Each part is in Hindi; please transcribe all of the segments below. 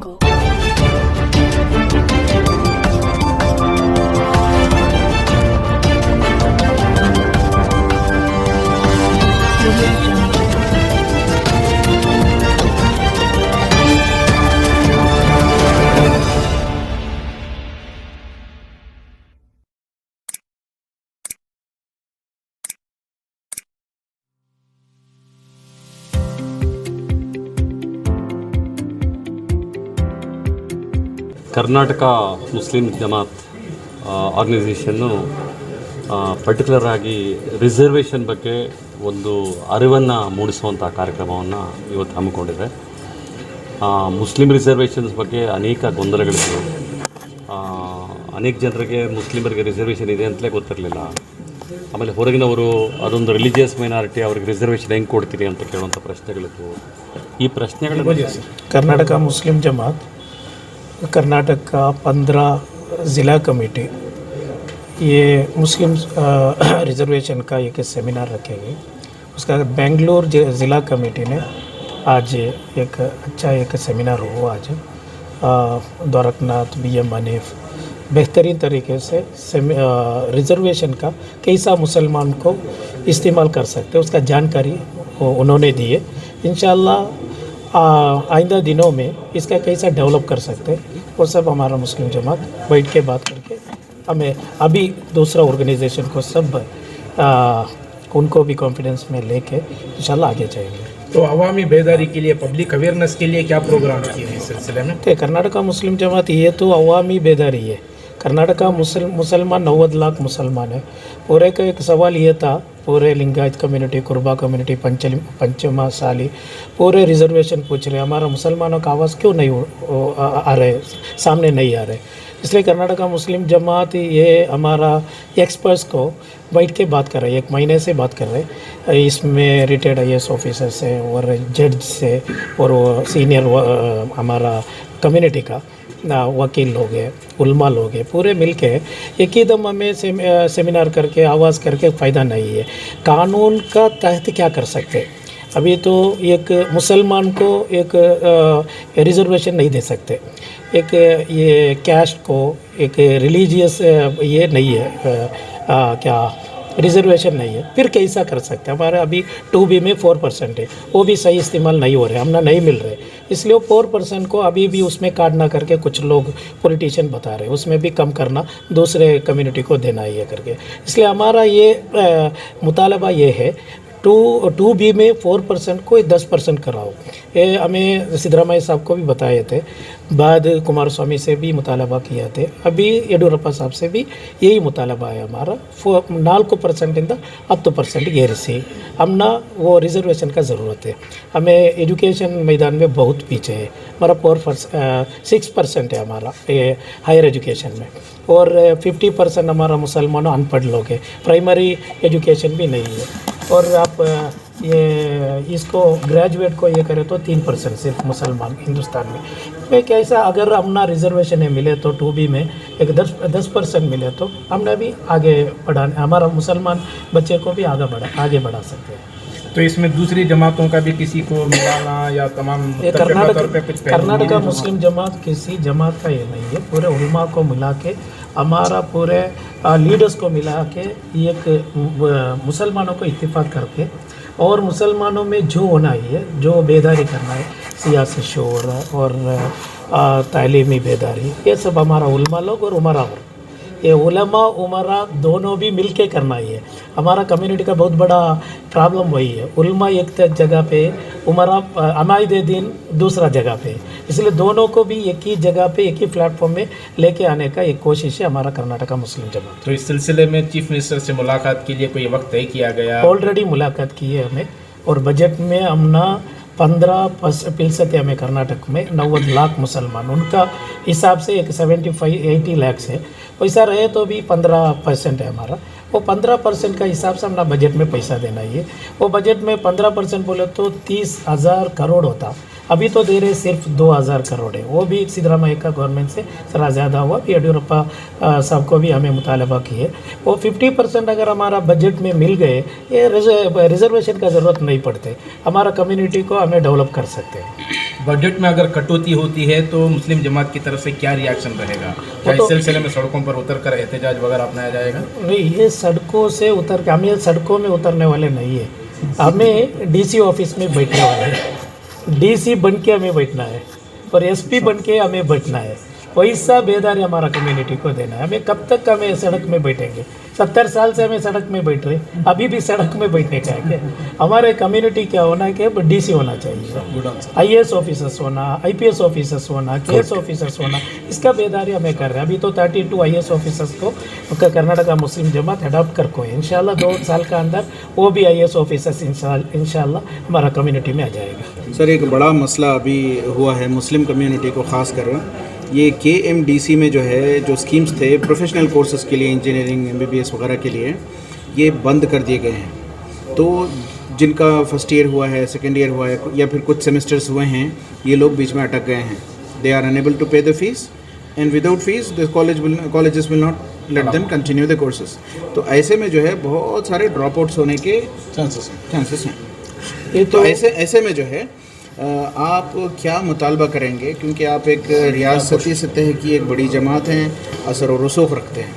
Go. Karnataka Muslim Jamaat organisation particular ಆಗಿ ರಿಸರ್ವೇಷನ್ ಬಗ್ಗೆ ಒಂದು ಅರಿವನ್ನು ಮೂಡಿಸುವಂಥ ಕಾರ್ಯಕ್ರಮವನ್ನು ಇವತ್ತು ಹಮ್ಮಿಕೊಂಡಿದೆ. ಮುಸ್ಲಿಂ ರಿಸರ್ವೇಷನ್ಸ್ ಬಗ್ಗೆ ಅನೇಕ ಗೊಂದಲಗಳಿವೆ. ಅನೇಕ ಜನರಿಗೆ ಮುಸ್ಲಿಮರಿಗೆ ರಿಸರ್ವೇಷನ್ ಇದೆ ಅಂತಲೇ ಗೊತ್ತಿರಲಿಲ್ಲ. ಆಮೇಲೆ ಹೊರಗಿನವರು ಅದೊಂದು ರಿಲಿಜಿಯಸ್ ಮೈನಾರಿಟಿ, ಅವ್ರಿಗೆ ರಿಸರ್ವೇಷನ್ ಹೆಂಗೆ ಕೊಡ್ತೀರಿ ಅಂತ ಕೇಳುವಂಥ ಪ್ರಶ್ನೆಗಳಿತ್ತು. ಈ ಪ್ರಶ್ನೆಗಳ कर्नाटक मुस्लिम जमात कर्नाटक का 15 ज़िला कमेटी ये मुस्लिम रिजर्वेशन का एक सेमिनार रखेगी. उसका बेंगलोर ज़िला कमेटी ने आज एक अच्छा एक सेमिनार हुआ. आज द्वारकनाथ BM हनीफ बेहतरीन तरीके से रिजर्वेशन का कैसा मुसलमान को इस्तेमाल कर सकते उसका जानकारी उन्होंने दी है. इंशाअल्लाह आइंदा दिनों में इसका कैसा डेवलप कर सकते वो सब हमारा मुस्लिम जमात बैठ के बात करके हमें अभी दूसरा ऑर्गेनाइजेशन को सब उनको भी कॉन्फिडेंस में लेके इंशाल्लाह आगे जाएंगे. तो अवामी बेदारी के लिए, पब्लिक अवेयरनेस के लिए क्या प्रोग्राम किए हैं इस सिलसिले में? कर्नाटका मुस्लिम जमात ये तो अवामी बेदारी है. कर्नाटका मुसलमान 90 लाख मुसलमान है. पूरे का एक सवाल ये था, पूरे लिंगायत कम्युनिटी, कुर्बा कम्युनिटी, पंचमा साली पूरे रिजर्वेशन पूछ रहे, हमारा मुसलमानों का आवाज़ क्यों नहीं आ रहे, सामने नहीं आ रहे. इसलिए कर्नाटका मुस्लिम जमात ये हमारा एक्सपर्ट्स को बैठ के बात कर रहे हैं. 1 महीने से बात कर रहे हैं. इसमें रिटायर्ड IAS ऑफिसर से और जज से और सीनियर हमारा कम्युनिटी का वकील लोग हैं, उल्मा लोग हैं, पूरे मिलके एक ही दम हमें सेमिनार करके आवाज़ करके फ़ायदा नहीं है. कानून का तहत क्या कर सकते? अभी तो एक मुसलमान को एक रिजर्वेशन नहीं दे सकते. एक ये कैस्ट को एक रिलीजियस ये नहीं है, क्या रिजर्वेशन नहीं है, फिर कैसा कर सकते? हमारे अभी 2B में 4% है, वो भी सही इस्तेमाल नहीं हो रहे, हमने नहीं मिल रहे. इसलिए 4% को अभी भी उसमें काटना करके कुछ लोग पॉलिटिशियन बता रहे हैं, उसमें भी कम करना, दूसरे कम्युनिटी को देना ये करके. इसलिए हमारा ये मुतालबा ये है 2B में 4% को 10% कराओ. ये हमें सिद्धरामैया साहब को भी बताए थे, बाद कुमार स्वामी से भी मुतालबा किया थे, अभी येडियूरप्पा साहब से भी यही मुतालबा है हमारा. 4% इंದ 10% ಏರಿಸಿ. हमना वो रिजर्वेशन का ज़रूरत है. हमें एजुकेशन मैदान में बहुत पीछे है. हमारा 6% है हमारा हायर एजुकेशन में, और 50% हमारा मुसलमानों अनपढ़ लोग हैं. प्राइमरी एजुकेशन भी नहीं है. और आप ये इसको ग्रेजुएट को ये करें तो 3% सिर्फ मुसलमान हिंदुस्तान में. मैं कैसा अगर हमना रिजर्वेशन है मिले तो 2B में एक 10% मिले तो हमने भी आगे बढ़ाने, हमारा मुसलमान बच्चे को भी आगे बढ़ा सकते हैं. तो इसमें दूसरी जमातों का भी किसी को मिलाना या तमाम कर्नाटका मुस्लिम जमात किसी जमात का ये नहीं है, पूरे उलमा को मिला के, हमारा पूरे लीडर्स को मिला के एक मुसलमानों को इत्तेफाक करके, और मुसलमानों में जो होना है, जो बेदारी करना है, सियासी शोर और तालीमी बेदारी, ये सब हमारा उलमा लोग और उमरा, ये उलमा उमरा दोनों भी मिलके करना ही है. हमारा कम्युनिटी का बहुत बड़ा प्रॉब्लम वही है, उलमा एक जगह पे, उमरा अमायदे दिन दूसरा जगह पे. इसलिए दोनों को भी एक ही जगह पे एक ही प्लेटफॉर्म में लेके आने का एक कोशिश है हमारा कर्नाटका मुस्लिम जमात. तो इस सिलसिले में चीफ मिनिस्टर से मुलाकात के लिए कोई वक्त तय किया गया? ऑलरेडी मुलाकात की है हमें, और बजट में हमने 15% है हमें कर्नाटक में 90 लाख मुसलमान, उनका हिसाब से एक 75-80 लाख है. पैसा रहे तो भी 15% है हमारा. वो 15% का हिसाब से हमने बजट में पैसा देना ही है. वो बजट में 15% बोले तो 30,000 करोड़ होता. अभी तो दे रहे सिर्फ 2000 करोड़ है, वो भी सिद्धरामैया का गवर्नमेंट से थोड़ा ज़्यादा हुआ। येडियुरप्पा साहब को भी हमें मुतालबा किए, वो 50% अगर हमारा बजट में मिल गए, ये रिजर्वेशन का ज़रूरत नहीं पड़ते, हमारा कम्युनिटी को हमें डेवलप कर सकते हैं। बजट में अगर कटौती होती है तो मुस्लिम जमात की तरफ से क्या रिएक्शन रहेगा? क्या इस सिलसिले में सड़कों पर उतर कर एहतजाज वगैरह अपनाया जाएगा? नहीं, ये सड़कों से उतर के, हम ये सड़कों में उतरने वाले नहीं है, हमें डीसी ऑफिस में बैठने वाले हैं, डीसी बन के हमें बैठना है और एसपी बन के हमें बैठना है। वैसा बेदारी हमारा कम्युनिटी को देना है। हमें कब तक हमें सड़क में बैठेंगे? 70 साल से हमें सड़क में बैठ रहे, अभी भी सड़क में बैठने का है क्या? हमारे कम्युनिटी क्या होना है कि डीसी होना चाहिए, आईएएस ऑफिसर्स होना, आईपीएस ऑफिसर्स होना, केएस ऑफिसर्स होना, इसका बेदारी हमें कर रहे हैं। अभी तो 32 आईएएस ऑफिसर्स को कर्नाटका मुस्लिम जमात अडॉप्ट कर को है। इंशाल्लाह 2 साल का अंदर वो भी आईएएस ऑफिसर्स इंशाल्लाह हमारा कम्युनिटी में आ जाएगा। सर, एक बड़ा मसला अभी हुआ है मुस्लिम कम्युनिटी को ख़ास कर, ये KMDC में जो है जो स्कीम्स थे प्रोफेशनल कोर्सेज़ के लिए, इंजीनियरिंग MBBS वगैरह के लिए, ये बंद कर दिए गए हैं। तो जिनका फर्स्ट ईयर हुआ है, सेकेंड ईयर हुआ है या फिर कुछ सेमेस्टर्स हुए हैं, ये लोग बीच में अटक गए हैं। दे आर अनेबल टू पे the fees and without fees the colleges will not let them continue the courses. तो ऐसे में जो है बहुत सारे ड्रॉप आउट्स होने के चांसेस हैं। ये तो ऐसे में जो है आप क्या मुतालबा करेंगे, क्योंकि आप एक रियासती सतह की एक बड़ी जमात हैं, असर और रसूख रखते हैं।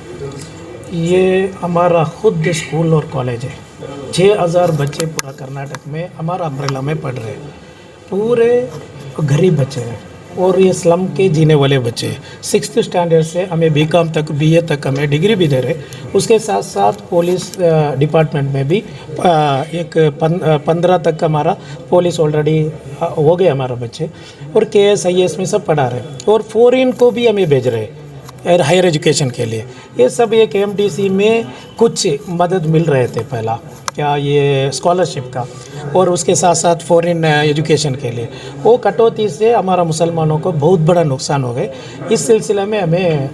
ये हमारा खुद स्कूल और कॉलेज है, 6000 बच्चे पूरा कर्नाटक में हमारा अम्ब्रेला में पढ़ रहे हैं, पूरे गरीब बच्चे हैं और ये स्लम के जीने वाले बच्चे। 6th स्टैंडर्ड से हमें BCom तक, BA तक हमें डिग्री भी दे रहे। उसके साथ साथ पुलिस डिपार्टमेंट में भी एक 15 तक हमारा पुलिस ऑलरेडी हो गए हमारा बच्चे, और KS IAS में सब पढ़ा रहे और फॉरेन को भी हमें भेज रहे हायर एजुकेशन के लिए। ये सब एक KMDC में कुछ मदद मिल रहे थे पहला, क्या ये स्कॉलरशिप का, और उसके साथ साथ फॉरेन एजुकेशन के लिए। वो कटौती से हमारा मुसलमानों को बहुत बड़ा नुकसान हो गए। इस सिलसिले में हमें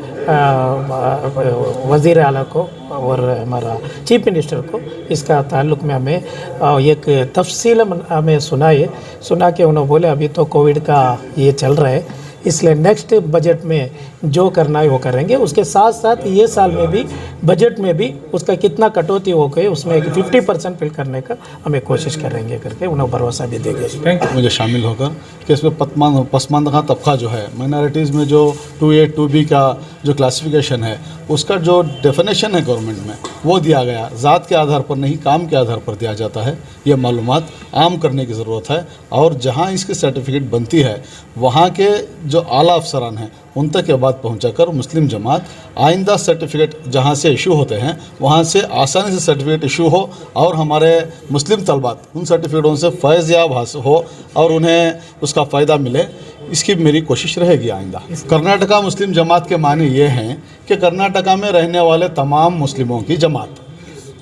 वज़ीर आला को और हमारा चीफ मिनिस्टर को इसका ताल्लुक़ में हमें एक तफसील हमें सुना के उन्होंने बोले अभी तो कोविड का ये चल रहा है, इसलिए नेक्स्ट बजट में जो करना है वो करेंगे। उसके साथ साथ ये साल में भी बजट में भी उसका कितना कटौती हो गई, उसमें एक 50% फिल करने का हमें कोशिश करेंगे करके उन्हें भरोसा भी देंगे। मुझे शामिल होकर कि इसमें पसमानदा तबका जो है, माइनॉरिटीज़ में जो 2A 2B का जो क्लासिफिकेशन है, उसका जो डेफिनेशन है गवर्नमेंट में वो दिया गया, ज़ात के आधार पर नहीं काम के आधार पर दिया जाता है। ये मालूमात आम करने की ज़रूरत है और जहाँ इसकी सर्टिफिकेट बनती है वहाँ के जो आला अफसरान हैं उन तक ये बात पहुँचाकर मुस्लिम जमात आइंदा सर्टिफिकेट जहाँ से इशू होते हैं वहाँ से आसानी से सर्टिफिकेट इशू हो और हमारे मुस्लिम तलबात उन सर्टिफिकेटों से फैज़ याब हासिल हो और उन्हें उसका फ़ायदा मिले, इसकी मेरी कोशिश रहेगी आइंदा। कर्नाटका मुस्लिम जमात के मानी ये हैं कि कर्नाटका में रहने वाले तमाम मुस्लिमों की जमात,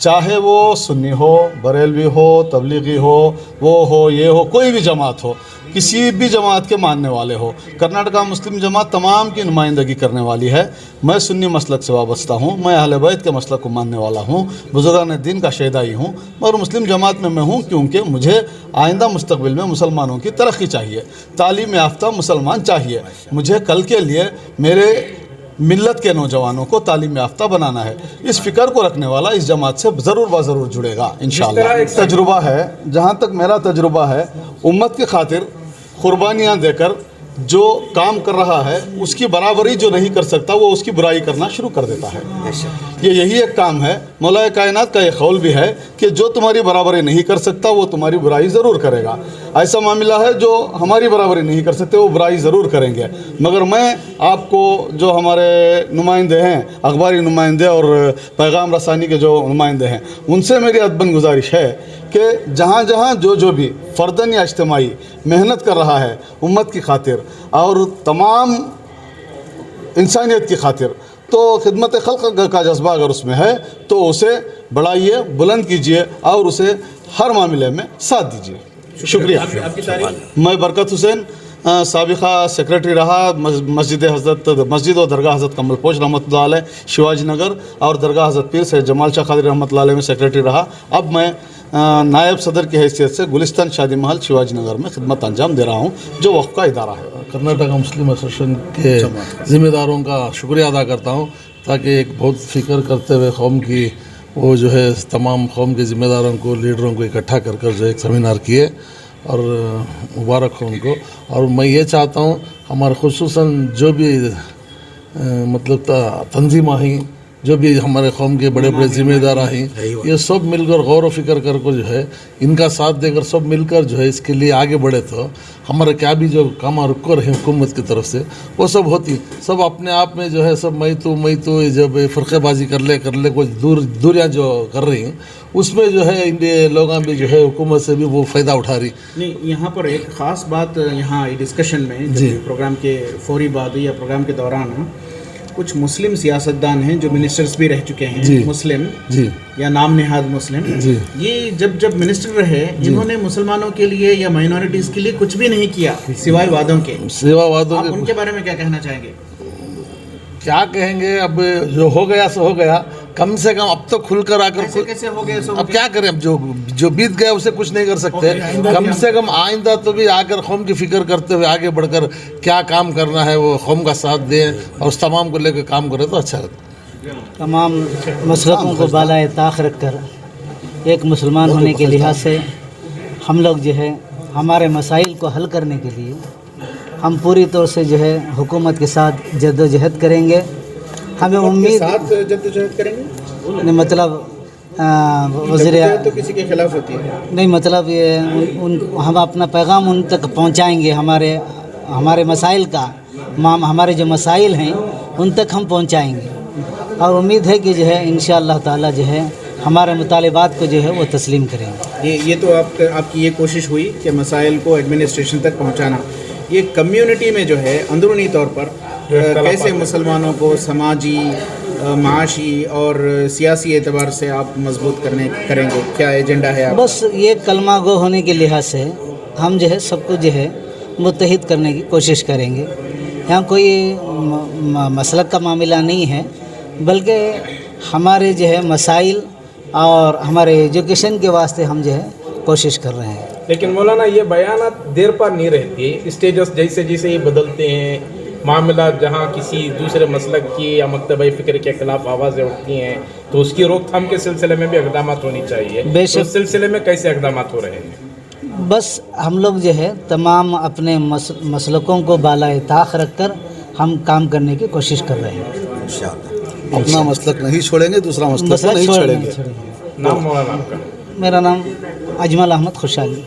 चाहे वो सुन्नी हो, बरेलवी हो, तबलीगी हो, वो हो, ये हो, कोई भी जमात हो, किसी भी जमात के मानने वाले हो, कर्नाटका मुस्लिम जमात तमाम की नुमाइंदगी करने वाली है। मैं सुन्नी मसलक से वाबस्ता हूँ, मैं अहले बैत के मसलक को मानने वाला हूँ, बुजुर्गान दीन का शहीदाई हूँ, मगर मुस्लिम जमात में मैं हूँ क्योंकि मुझे आइंदा मुस्तकबिल में मुसलमानों की तरक्की चाहिए, तालीम याफ्ता मुसलमान चाहिए। मुझे कल के लिए मेरे मिल्लत के नौजवानों को तालीम याफ्ता बनाना है। इस फ़िक्र को रखने वाला इस जमात से ज़रूर ब-ज़रूर जुड़ेगा इंशाअल्लाह। तजुर्बा है, जहाँ तक मेरा तजुर्बा है, उम्मत की खातिर कुर्बानियाँ देकर जो काम कर रहा है उसकी बराबरी जो नहीं कर सकता वो उसकी बुराई करना शुरू कर देता है। यही एक काम है। मौला कायनात का ये कौल भी है कि जो तुम्हारी बराबरी नहीं कर सकता वो तुम्हारी बुराई ज़रूर करेगा। ऐसा मामला है जो हमारी बराबरी नहीं कर सकते वो बुराई ज़रूर करेंगे। मगर मैं आपको जो हमारे नुमाइंदे हैं, अखबारी नुमाइंदे और पैगाम रसानी के जो नुमाइंदे हैं, उनसे मेरी अदबन गुजारिश है कि जहाँ जहाँ जो भी फ़र्दन या इज्तिमाई मेहनत कर रहा है उम्मत की खातिर और तमाम इंसानियत की खातिर, तो खिदमत खल्क़ का जज्बा अगर उसमें है तो उसे बढ़ाइए, बुलंद कीजिए और उसे हर मामले में साथ दीजिए। शुक्रिया। मैं बरकत हुसैन, साबिक़ा सेक्रेटरी रहा मस्जिद और दरगाह हज़रत कमल पोश रहमतुल्लाह अलैह शिवाजी नगर और दरगाह हज़रत पीर सैयद जमाल शाह क़ादरी रहमतुल्लाह अलैह में सेक्रेटरी रहा। अब मैं नायब सदर की हैसियत से गुलिस्तान शादी महल शिवाजी नगर में खिदमत अंजाम दे रहा हूँ, जो वक्फ का इदारा है। कर्नाटक मुस्लिम एसोसिएशन के ज़िम्मेदारों का शुक्रिया अदा करता हूँ, ताकि एक बहुत फ़िक्र करते हुए कौम की वो जो है तमाम कौम के ज़िम्मेदारों को, लीडरों को इकट्ठा कर कर जो एक सेमिनार किए, और मुबारक हो उनको। और मैं ये चाहता हूँ हमारे खुसूसन जो भी मतलब तंजीम हैं, जो भी हमारे कौम के बड़े बड़े ज़िम्मेदार हैं, ये सब मिलकर गौर व फिक्र कर जो है इनका साथ देकर सब मिलकर जो है इसके लिए आगे बढ़े, तो हमारे क्या भी जो काम रुक रहे हुकूमत की तरफ से वो सब होती, सब अपने आप में जो है सब मैं तो जब फ़र्क़ेबाजी कर ले कुछ दूरियाँ जो कर रही हैं, उसमें जो है इंडिया लोगों भी जो है हुकूमत से भी वो फ़ायदा उठा रही। नहीं, यहाँ पर एक ख़ास बात यहाँ डिस्कशन में जी प्रोग्राम के फौरी बाद या प्रोग्राम के दौरान कुछ मुस्लिम सियासतदान हैं जो मिनिस्टर्स भी रह चुके हैं, मुस्लिम जी या नाम नेहाद मुस्लिम जी, ये जब मिनिस्टर रहे इन्होंने मुसलमानों के लिए या माइनॉरिटीज़ के लिए कुछ भी नहीं किया सिवाय वादों के। आप उनके बारे में क्या कहना चाहेंगे? क्या कहेंगे, अब जो हो गया सो हो गया, कम से कम अब तो खुलकर आकर कैसे हो गए सो अब क्या करें, अब जो बीत गया उसे कुछ नहीं कर सकते, कम से कम आइंदा तो भी आकर कौम की फिक्र करते हुए आगे बढ़कर क्या काम करना है वो कौम का साथ दें और उस तमाम को लेकर काम करें तो अच्छा लगता। तमाम मसलकों को बालाए ताख रख कर एक मुसलमान होने के लिहाज से हम लोग जो है हमारे मसाइल को हल करने के लिए हम पूरी तौर से जो है हुकूमत के साथ जद्दोजहद करेंगे। हमें उम्मीद जद्दोजहद करेंगे मतलब वज़ीर तो किसी के खिलाफ होती है नहीं, मतलब ये हम अपना पैगाम उन तक पहुंचाएंगे, हमारे मसाइल का हमारे जो मसाइल हैं उन तक हम पहुंचाएंगे, और उम्मीद है कि जो है इंशाअल्लाह ताला जो है हमारे मुतालिबात को जो है वो तस्लीम करेंगे। ये तो आपकी ये कोशिश हुई कि मसाइल को एडमिनिस्ट्रेशन तक पहुंचाना। ये कम्युनिटी में जो है अंदरूनी तौर पर कैसे मुसलमानों को समाजी, माशी और सियासी एतबार से आप मजबूत करेंगे, क्या एजेंडा है आप? बस ये कलमा गो होने के लिहाज से हम जो है सबको जो है मुत्तहिद करने की कोशिश करेंगे। यहाँ कोई मसलक का मामला नहीं है, बल्कि हमारे जो है मसाइल और हमारे एजुकेशन के वास्ते हम जो है कोशिश कर रहे हैं। लेकिन मौलाना ये बयानात देर पर नहीं रहती, स्टेटस जैसे जैसे ये बदलते हैं, मामला जहाँ किसी दूसरे मसलक की या मकतबा फ़िक्र के खिलाफ आवाज़ें उठती हैं तो उसकी रोकथाम के सिलसिले में भी इक़दाम होनी चाहिए। तो उस सिलसिले में कैसे इक़दाम हो रहे हैं? बस हम लोग जो है तमाम अपने मसलकों को बालाए ताख रख कर हम काम करने की कोशिश कर रहे हैं। अपना मसलक नहीं छोड़ेंगे, दूसरा मसलक नहीं छोड़ेंगे। नाम मौलाना आपका? मेरा नाम अजमल अहमद खुशहाली।